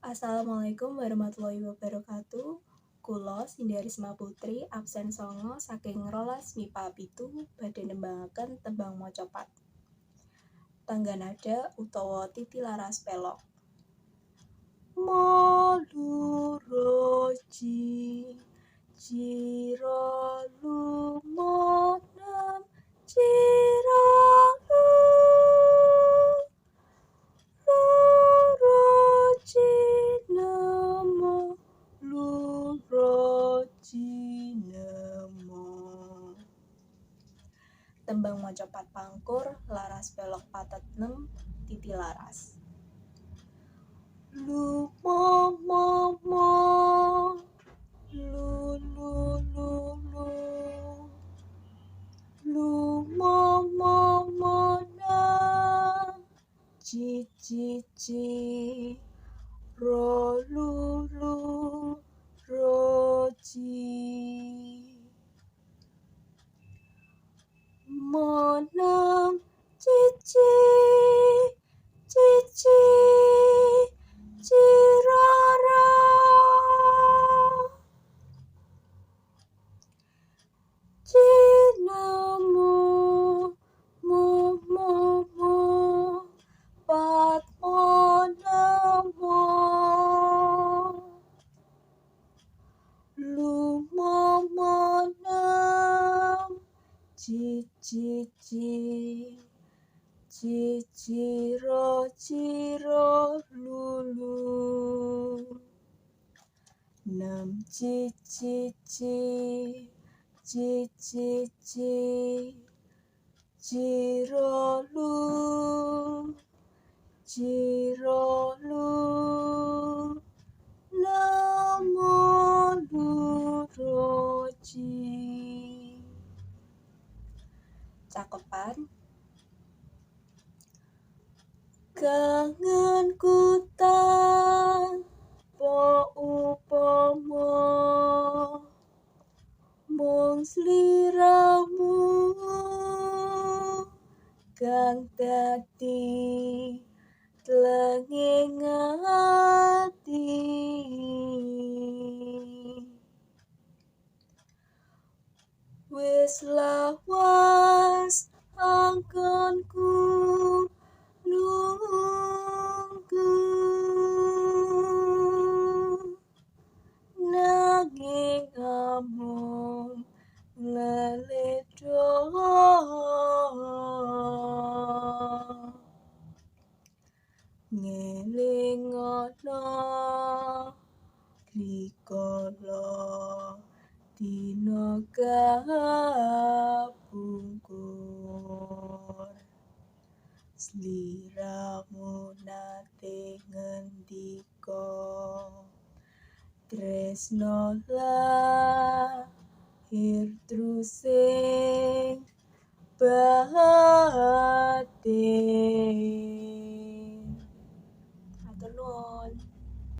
Assalamualaikum warahmatullahi wabarakatuh. Kula Sindarisma Putri absen songo saking rolas MIPA pitu badhe nembangaken tembang macapat. Tangga nada utawa titilaras pelok. Maluroji jiro lumonam jiro luroji nemo luroji nemo. Tembang macapat pangkur laras pelok patet 6 titilaras. Lu mo mo mo lu lu lu lu lu mo mo mo na ji ji ji ro lu lu ro ji monam ji ji ji ji jirara jinamu mu mu mu pat monamo lu momonam ji ji ji jiro jiro lulu nam ji ji ji jiro lu namo luroji. Cakepan kangenku tanpa upama mung sliramu kang dadi tlenging ati. Wis lawas anggonku nunggu nanging amung ngeledo ngelingono rikala dina kapungkur sliramu nate ngendika tresno lahir trusing batin.